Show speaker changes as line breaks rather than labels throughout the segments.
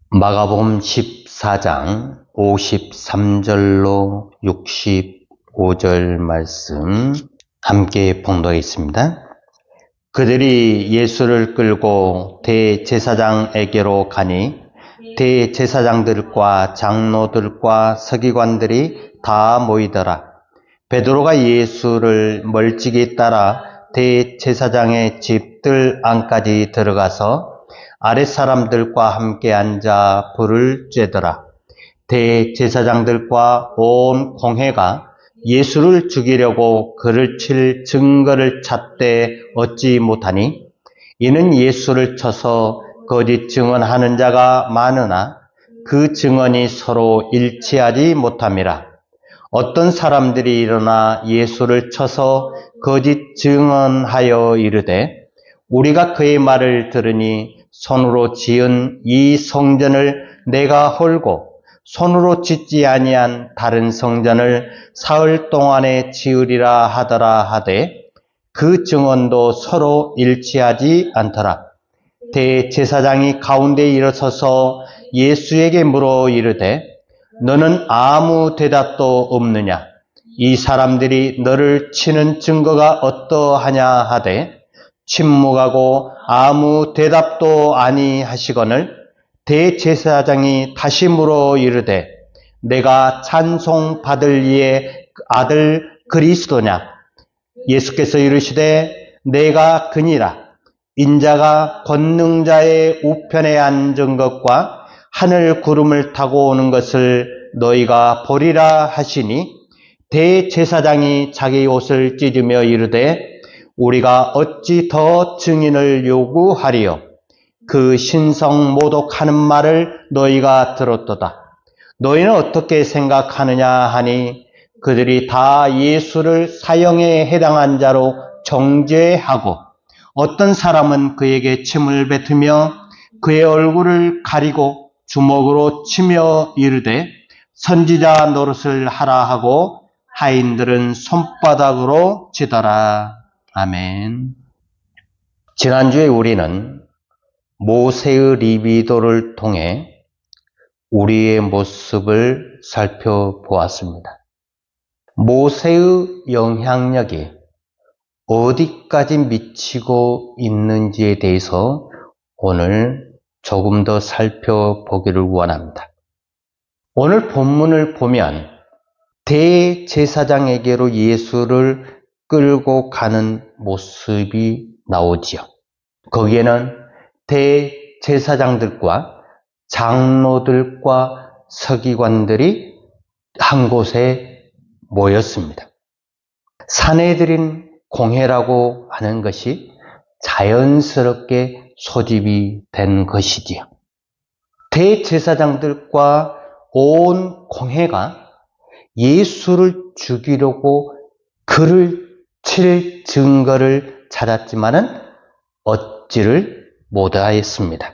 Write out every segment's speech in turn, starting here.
마가복음 14장 53절로 65절 말씀 함께 봉독하겠습니다. 그들이 예수를 끌고 대제사장에게로 가니 대제사장들과 장로들과 서기관들이 다 모이더라. 베드로가 예수를 멀찍이 따라 대제사장의 집들 안까지 들어가서 아랫사람들과 함께 앉아 불을 쬐더라. 대제사장들과 온 공회가 예수를 죽이려고 그를 칠 증거를 찾되 얻지 못하니 이는 예수를 쳐서 거짓 증언하는 자가 많으나 그 증언이 서로 일치하지 못함이라. 어떤 사람들이 일어나 예수를 쳐서 거짓 증언하여 이르되 우리가 그의 말을 들으니 손으로 지은 이 성전을 내가 헐고 손으로 짓지 아니한 다른 성전을 사흘 동안에 지으리라 하더라 하되 그 증언도 서로 일치하지 않더라. 대제사장이 가운데 일어서서 예수에게 물어 이르되 너는 아무 대답도 없느냐? 이 사람들이 너를 치는 증거가 어떠하냐 하되 침묵하고 아무 대답도 아니하시거늘 대제사장이 다시 물어 이르되 내가 찬송받을 이의 아들 그리스도냐? 예수께서 이르시되 내가 그니라. 인자가 권능자의 우편에 앉은 것과 하늘 구름을 타고 오는 것을 너희가 보리라 하시니 대제사장이 자기 옷을 찢으며 이르되 우리가 어찌 더 증인을 요구하리요? 그 신성 모독하는 말을 너희가 들었도다. 너희는 어떻게 생각하느냐 하니 그들이 다 예수를 사형에 해당한 자로 정죄하고 어떤 사람은 그에게 침을 뱉으며 그의 얼굴을 가리고 주먹으로 치며 이르되 선지자 노릇을 하라 하고 하인들은 손바닥으로 치더라. 아멘. 지난주에 우리는 모세의 리비도를 통해 우리의 모습을 살펴보았습니다. 모세의 영향력이 어디까지 미치고 있는지에 대해서 오늘 조금 더 살펴보기를 원합니다. 오늘 본문을 보면 대제사장에게로 예수를 끌고 가는 모습이 나오지요. 거기에는 대제사장들과 장로들과 서기관들이 한 곳에 모였습니다. 산헤드린 공회라고 하는 것이 자연스럽게 소집이 된 것이지요. 대제사장들과 온 공회가 예수를 죽이려고 그를 칠 증거를 찾았지만은 얻지를 못하였습니다.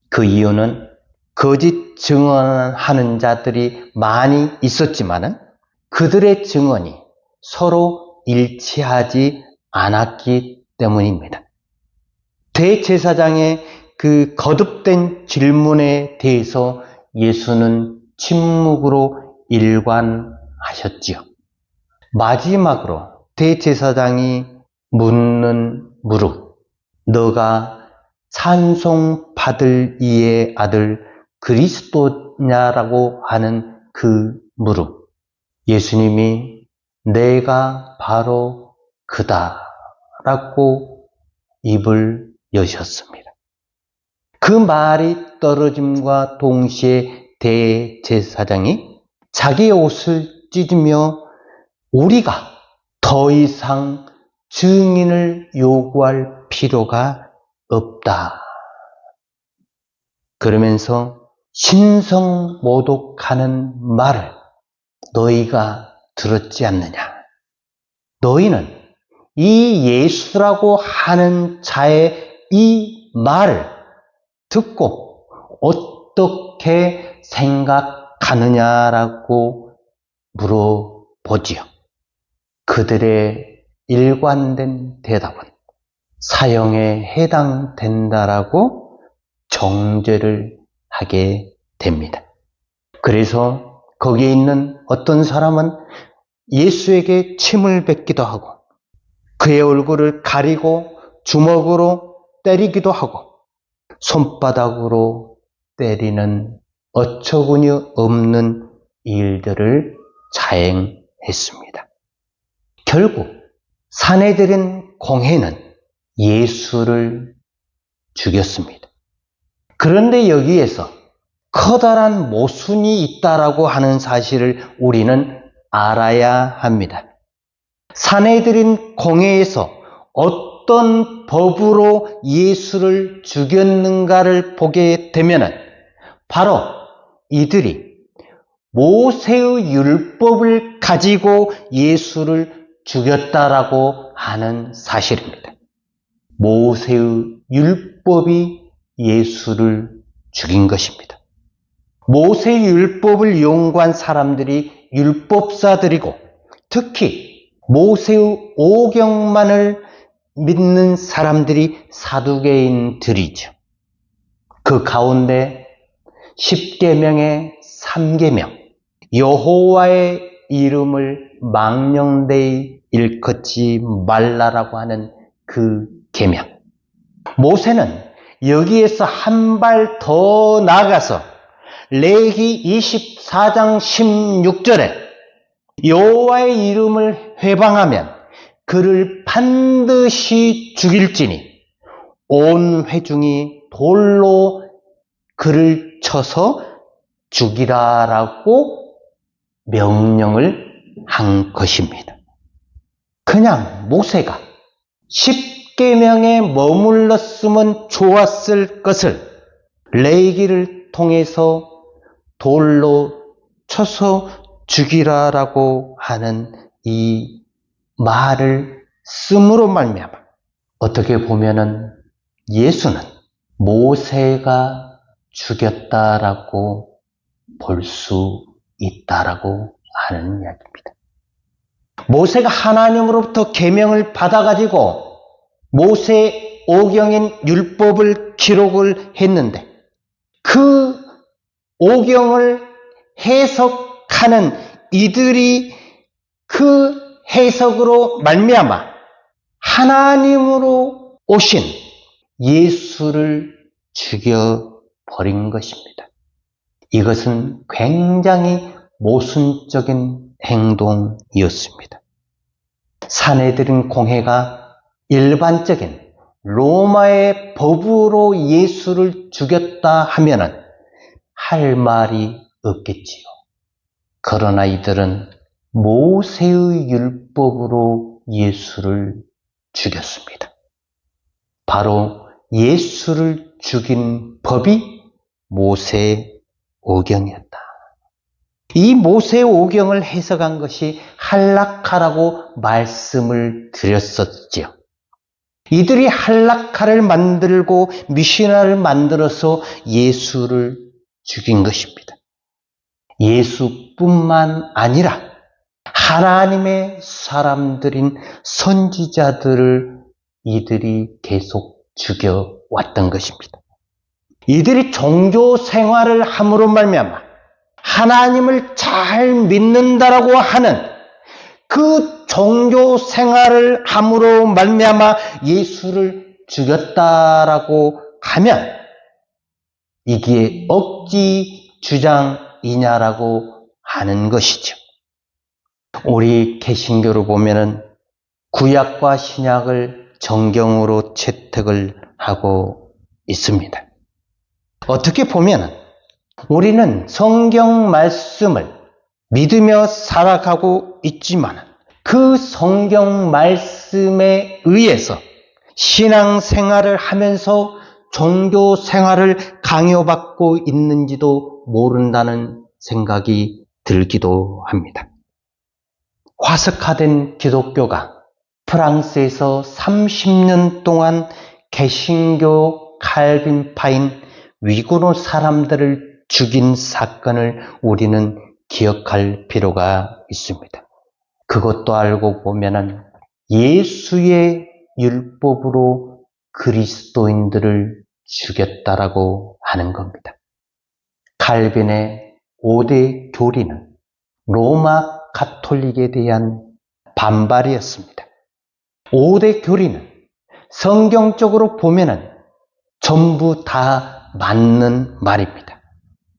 그 이유는 거짓 증언하는 자들이 많이 있었지만은 그들의 증언이 서로 일치하지 않았기 때문입니다. 대제사장의 그 거듭된 질문에 대해서 예수는 침묵으로 일관하셨지요. 마지막으로 대제사장이 묻는 물음, 너가 찬송받을 이의 아들 그리스도냐라고 하는 그 물음, 예수님이 내가 바로 그다라고 입을 여셨습니다. 그 말이 떨어짐과 동시에 대제사장이 자기의 옷을 찢으며 우리가 더 이상 증인을 요구할 필요가 없다. 그러면서 신성 모독하는 말을 너희가 들었지 않느냐? 너희는 이 예수라고 하는 자의 이 말을 듣고 어떻게 생각하느냐라고 물어보지요. 그들의 일관된 대답은 사형에 해당된다라고 정죄를 하게 됩니다. 그래서 거기에 있는 어떤 사람은 예수에게 침을 뱉기도 하고 그의 얼굴을 가리고 주먹으로 때리기도 하고 손바닥으로 때리는 어처구니 없는 일들을 자행했습니다. 결국 산헤드린 공회는 예수를 죽였습니다. 그런데 여기에서 커다란 모순이 있다라고 하는 사실을 우리는 알아야 합니다. 산헤드린 공회에서 어떤 법으로 예수를 죽였는가를 보게 되면 바로 이들이 모세의 율법을 가지고 예수를 죽였다라고 하는 사실입니다. 모세의 율법이 예수를 죽인 것입니다. 모세의 율법을 연구한 사람들이 율법사들이고 특히 모세의 오경만을 믿는 사람들이 사두개인들이죠. 그 가운데 10계명의 3계명 여호와의 이름을 망령되이 일컫지 말라라고 하는 그 계명. 모세는 여기에서 한 발 더 나아가서 레위기 24장 16절에 여호와의 이름을 회방하면 그를 반드시 죽일지니 온 회중이 돌로 그를 쳐서 죽이라라고 명령을 한 것입니다. 그냥 모세가 10계명에 머물렀으면 좋았을 것을 레위기를 통해서 돌로 쳐서 죽이라라고 하는 이 말을 씀으로 말미암아 어떻게 보면은 예수는 모세가 죽였다라고 볼 수 있다라고 하는 이야기입니다. 모세가 하나님으로부터 계명을 받아가지고 모세 오경인 율법을 기록을 했는데 그 오경을 해석하는 이들이 그 해석으로 말미암아 하나님으로 오신 예수를 죽여버린 것입니다. 이것은 굉장히 모순적인 행동이었습니다. 산헤드린 공회가 일반적인 로마의 법으로 예수를 죽였다 하면은 할 말이 없겠지요. 그러나 이들은 모세의 율법으로 예수를 죽였습니다. 바로 예수를 죽인 법이 모세 오경이었다. 이 모세 오경을 해석한 것이 할라카라고 말씀을 드렸었지요. 이들이 할라카를 만들고 미시나를 만들어서 예수를 죽인 것입니다. 예수뿐만 아니라 하나님의 사람들인 선지자들을 이들이 계속 죽여왔던 것입니다. 이들이 종교 생활을 함으로 말미암아 하나님을 잘 믿는다라고 하는 그 종교 생활을 함으로 말미암아 예수를 죽였다라고 하면 이게 억지 주장이냐라고 하는 것이죠. 우리 개신교를 보면은 구약과 신약을 정경으로 채택을 하고 있습니다. 어떻게 보면은 우리는 성경 말씀을 믿으며 살아가고 있지만 그 성경 말씀에 의해서 신앙생활을 하면서 종교 생활을 강요받고 있는지도 모른다는 생각이 들기도 합니다. 화석화된 기독교가 프랑스에서 30년 동안 개신교 칼빈파인 위구르 사람들을 죽인 사건을 우리는 기억할 필요가 있습니다. 그것도 알고 보면은 예수의 율법으로 그리스도인들을 죽였다라고 하는 겁니다. 칼빈의 5대 교리는 로마 가톨릭에 대한 반발이었습니다. 5대 교리는 성경적으로 보면은 전부 다 맞는 말입니다.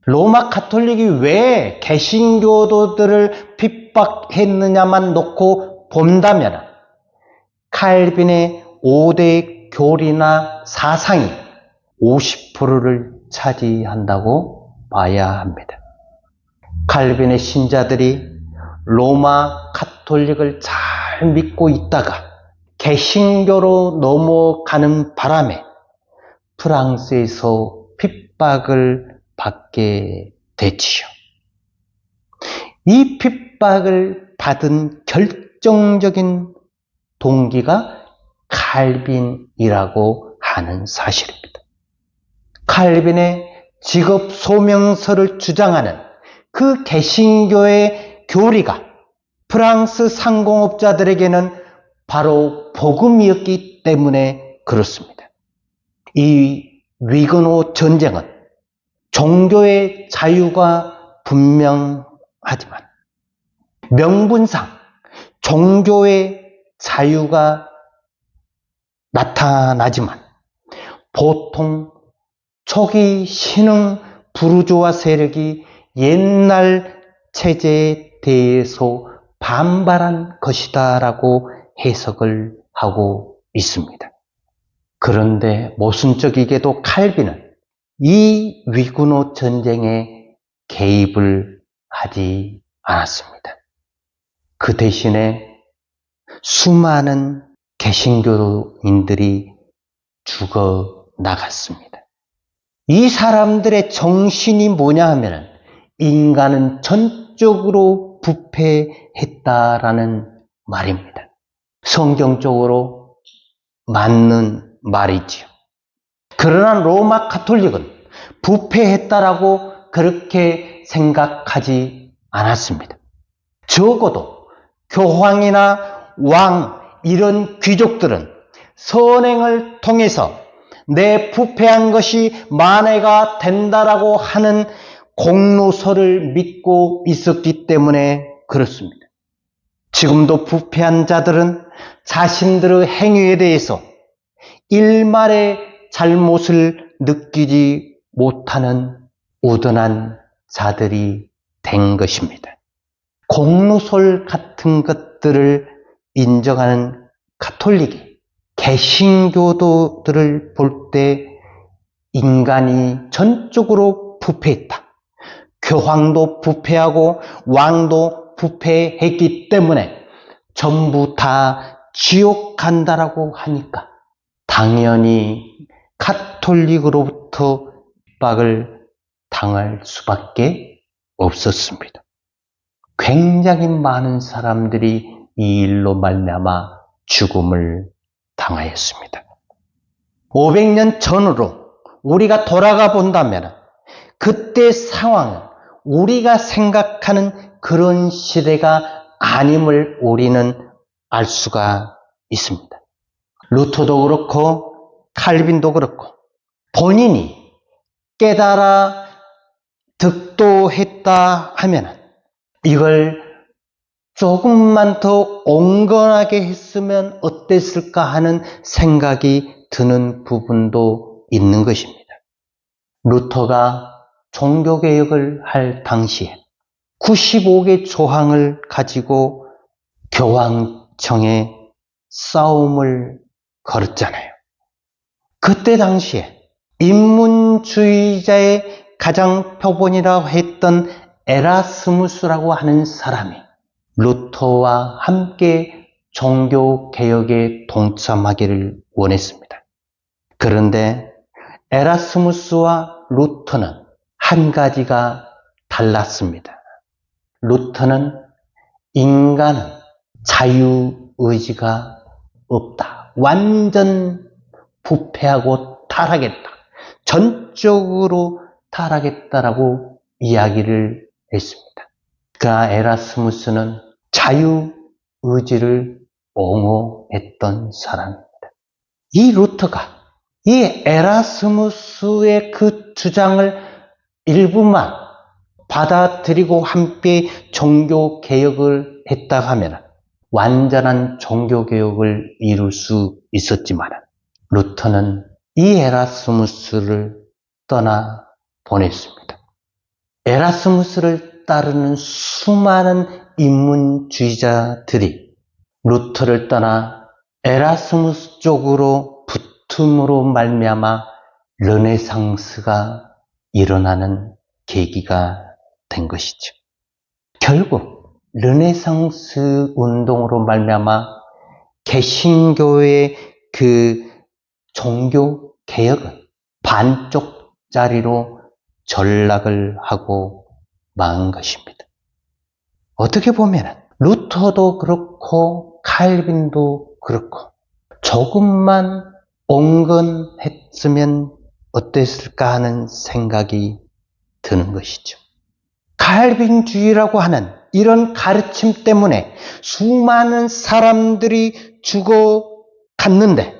로마 가톨릭이 왜 개신교도들을 핍박했느냐만 놓고 본다면 칼빈의 5대 교리나 사상이 50%를 차지한다고 봐야 합니다. 칼빈의 신자들이 로마 가톨릭을 잘 믿고 있다가 개신교로 넘어가는 바람에 프랑스에서 핍박을 받게 되지요. 이 핍박을 받은 결정적인 동기가 칼빈이라고 하는 사실입니다. 칼빈의 직업 소명서를 주장하는 그 개신교의 교리가 프랑스 상공업자들에게는 바로 복음이었기 때문에 그렇습니다. 이 위그노 전쟁은 종교의 자유가 분명하지만 명분상 종교의 자유가 나타나지만 보통 초기 신흥 부르주아 세력이 옛날 체제에 대해서 반발한 것이다라고 해석을 하고 있습니다. 그런데 모순적이게도 칼빈은 이 위그노 전쟁에 개입을 하지 않았습니다. 그 대신에 수많은 개신교인들이 죽어 나갔습니다. 이 사람들의 정신이 뭐냐 하면 인간은 전적으로 부패했다라는 말입니다. 성경적으로 맞는 말이지요. 그러나 로마 가톨릭은 부패했다라고 그렇게 생각하지 않았습니다. 적어도 교황이나 왕 이런 귀족들은 선행을 통해서 내 부패한 것이 만회가 된다라고 하는 공로서를 믿고 있었기 때문에 그렇습니다. 지금도 부패한 자들은 자신들의 행위에 대해서 일말의 잘못을 느끼지 못하는 우둔한 자들이 된 것입니다. 공로설 같은 것들을 인정하는 가톨릭이 개신교도들을 볼 때 인간이 전적으로 부패했다. 교황도 부패하고 왕도 부패했기 때문에 전부 다 지옥 간다라고 하니까 당연히 가톨릭으로부터 핍박을 당할 수밖에 없었습니다. 굉장히 많은 사람들이 이 일로 말미암아 죽음을 당하였습니다. 500년 전으로 우리가 돌아가 본다면 그때 상황은 우리가 생각하는 그런 시대가 아님을 우리는 알 수가 있습니다. 루터도 그렇고 칼빈도 그렇고 본인이 깨달아 득도했다 하면 이걸 조금만 더 온건하게 했으면 어땠을까 하는 생각이 드는 부분도 있는 것입니다. 루터가 종교개혁을 할 당시에 95개 조항을 가지고 교황청에 싸움을 걸었잖아요. 그때 당시에 인문주의자의 가장 표본이라고 했던 에라스무스라고 하는 사람이 루터와 함께 종교개혁에 동참하기를 원했습니다. 그런데 에라스무스와 루터는 한 가지가 달랐습니다. 루터는 인간은 자유의지가 없다. 완전 부패하고 타락했다. 전적으로 타락했다라고 이야기를 했습니다. 그러나 에라스무스는 자유의지를 옹호했던 사람입니다. 이 루터가 이 에라스무스의 그 주장을 일부만 받아들이고 함께 종교개혁을 했다 하면 완전한 종교개혁을 이룰 수 있었지만 루터는 이 에라스무스를 떠나 보냈습니다. 에라스무스를 따르는 수많은 인문주의자들이 루터를 떠나 에라스무스 쪽으로 붙음으로 말미암아 르네상스가 일어나는 계기가 된 것이죠. 결국 르네상스 운동으로 말미암아 개신교의 그 종교 개혁은 반쪽짜리로 전락을 하고 만 것입니다. 어떻게 보면 루터도 그렇고 칼빈도 그렇고 조금만 온건했으면 어땠을까 하는 생각이 드는 것이죠. 칼빈주의라고 하는 이런 가르침 때문에 수많은 사람들이 죽어갔는데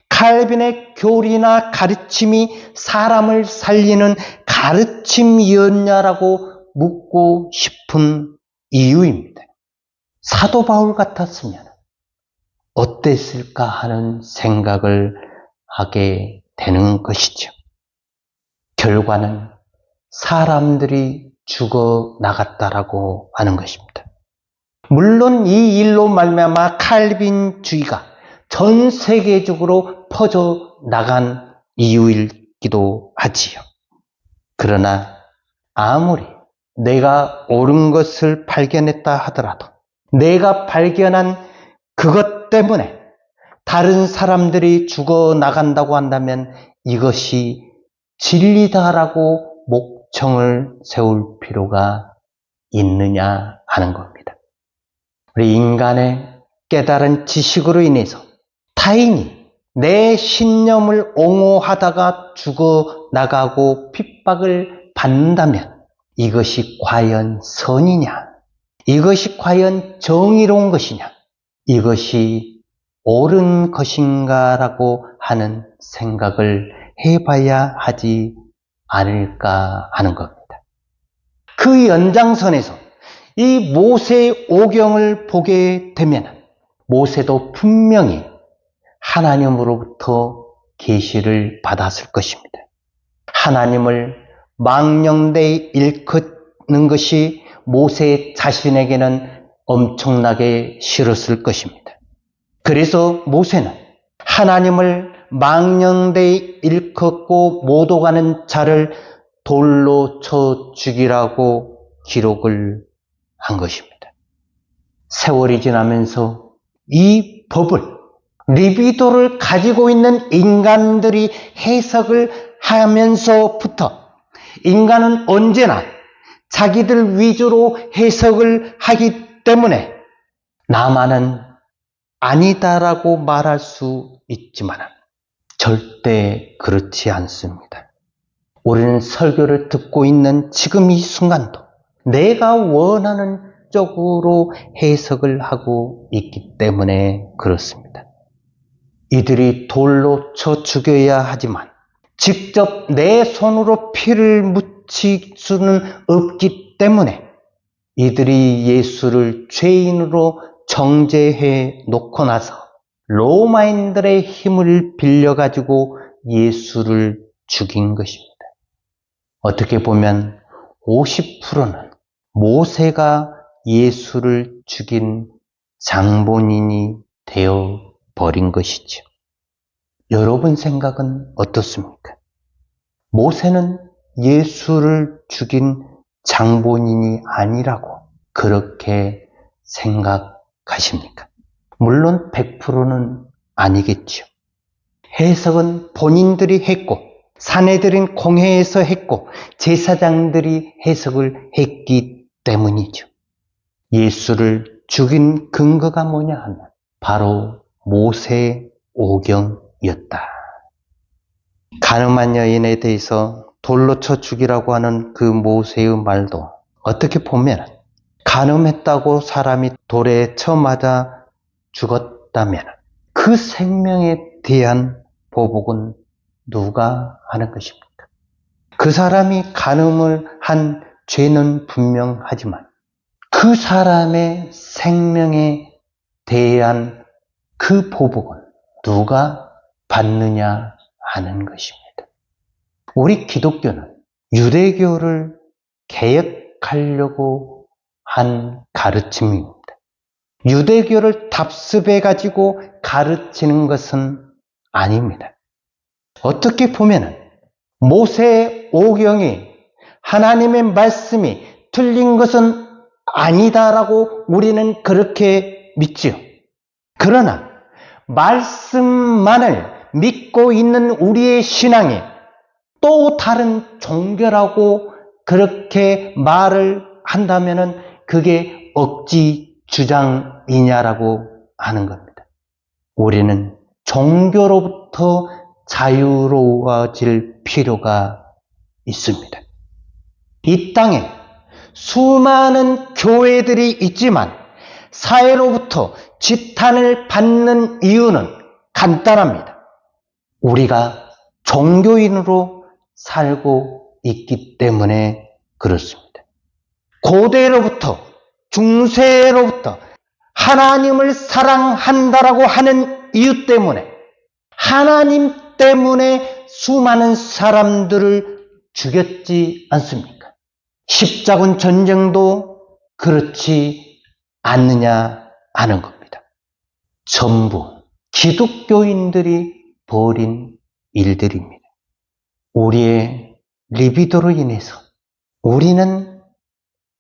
칼빈의 교리나 가르침이 사람을 살리는 가르침이었냐라고 묻고 싶은 이유입니다. 사도 바울 같았으면 어땠을까 하는 생각을 하게 되는 것이죠. 결과는 사람들이 죽어나갔다라고 하는 것입니다. 물론 이 일로 말미암아 칼빈주의가 전 세계적으로 퍼져나간 이유이기도 하지요. 그러나 아무리 내가 옳은 것을 발견했다 하더라도 내가 발견한 그것 때문에 다른 사람들이 죽어나간다고 한다면 이것이 진리다라고 목청을 세울 필요가 있느냐 하는 겁니다. 우리 인간의 깨달은 지식으로 인해서 타인이 내 신념을 옹호하다가 죽어나가고 핍박을 받는다면 이것이 과연 선이냐? 이것이 과연 정의로운 것이냐? 이것이 옳은 것인가라고 하는 생각을 해봐야 하지 않을까 하는 겁니다. 그 연장선에서 이 모세 오경을 보게 되면 모세도 분명히 하나님으로부터 계시를 받았을 것입니다. 하나님을 망령되이 일컫는 것이 모세 자신에게는 엄청나게 싫었을 것입니다. 그래서 모세는 하나님을 망령되이 일컫고 못 오가는 자를 돌로 쳐 죽이라고 기록을 한 것입니다. 세월이 지나면서 이 법을 리비도를 가지고 있는 인간들이 해석을 하면서부터 인간은 언제나 자기들 위주로 해석을 하기 때문에 나만은 아니다라고 말할 수 있지만 절대 그렇지 않습니다. 우리는 설교를 듣고 있는 지금 이 순간도 내가 원하는 쪽으로 해석을 하고 있기 때문에 그렇습니다. 이들이 돌로 쳐 죽여야 하지만 직접 내 손으로 피를 묻힐 수는 없기 때문에 이들이 예수를 죄인으로 정죄해 놓고 나서 로마인들의 힘을 빌려가지고 예수를 죽인 것입니다. 어떻게 보면 50%는 모세가 예수를 죽인 장본인이 되어 버린 것이죠. 여러분 생각은 어떻습니까? 모세는 예수를 죽인 장본인이 아니라고 그렇게 생각하십니까? 물론 100%는 아니겠죠. 해석은 본인들이 했고 사내들인 공회에서 했고 제사장들이 해석을 했기 때문이죠. 예수를 죽인 근거가 뭐냐 하면 바로 모세 오경이었다. 가늠한 여인에 대해서 돌로 쳐 죽이라고 하는 그 모세의 말도 어떻게 보면 가늠했다고 사람이 돌에 쳐 맞아 죽었다면 그 생명에 대한 보복은 누가 하는 것입니까? 그 사람이 간음을 한 죄는 분명하지만 그 사람의 생명에 대한 그 보복은 누가 받느냐 하는 것입니다. 우리 기독교는 유대교를 개혁하려고 한 가르침입니다. 유대교를 답습해가지고 가르치는 것은 아닙니다. 어떻게 보면은 모세 오경이 하나님의 말씀이 틀린 것은 아니다라고 우리는 그렇게 믿지요. 그러나 말씀만을 믿고 있는 우리의 신앙이 또 다른 종교라고 그렇게 말을 한다면은 그게 억지 주장이냐라고 하는 겁니다. 우리는 종교로부터 자유로워질 필요가 있습니다. 이 땅에 수많은 교회들이 있지만 사회로부터 지탄을 받는 이유는 간단합니다. 우리가 종교인으로 살고 있기 때문에 그렇습니다. 고대로부터 중세로부터 하나님을 사랑한다라고 하는 이유 때문에 하나님 때문에 수많은 사람들을 죽였지 않습니까? 십자군 전쟁도 그렇지 않느냐 하는 겁니다. 전부 기독교인들이 벌인 일들입니다. 우리의 리비도로 인해서 우리는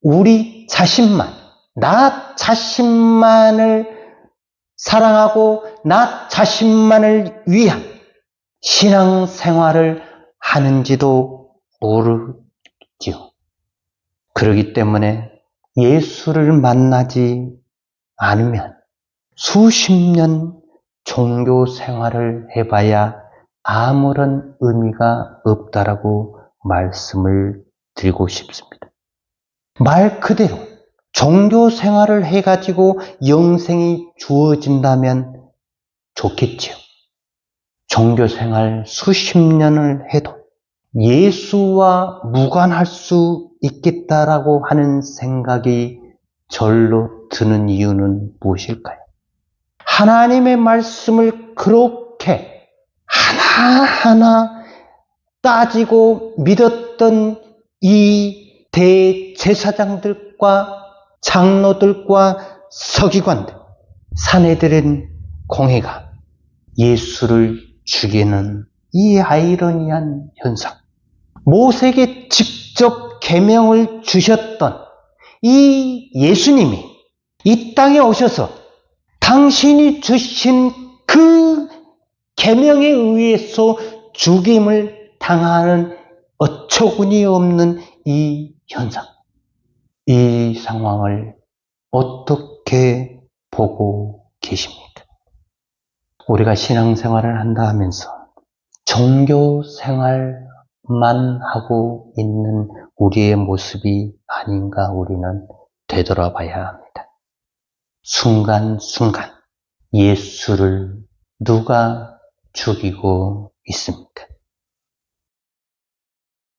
우리 자신만, 나 자신만을 사랑하고 나 자신만을 위한 신앙생활을 하는지도 모르지요. 그렇기 때문에 예수를 만나지 않으면 수십 년 종교 생활을 해봐야 아무런 의미가 없다라고 말씀을 드리고 싶습니다. 말 그대로 종교 생활을 해가지고 영생이 주어진다면 좋겠지요. 종교 생활 수십 년을 해도 예수와 무관할 수 있겠다라고 하는 생각이 절로 드는 이유는 무엇일까요? 하나님의 말씀을 그렇게 하나하나 따지고 믿었던 이 대제사장들과 장로들과 서기관들, 사내들은 공회가 예수를 죽이는 이 아이러니한 현상, 모세에게 직접 계명을 주셨던 이 예수님이 이 땅에 오셔서 당신이 주신 그 계명에 의해서 죽임을 당하는 어처구니 없는 이 현상, 이 상황을 어떻게 보고 계십니까? 우리가 신앙생활을 한다 하면서 종교생활만 하고 있는 우리의 모습이 아닌가 우리는 되돌아봐야 합니다. 순간순간 예수를 누가 죽이고 있습니까?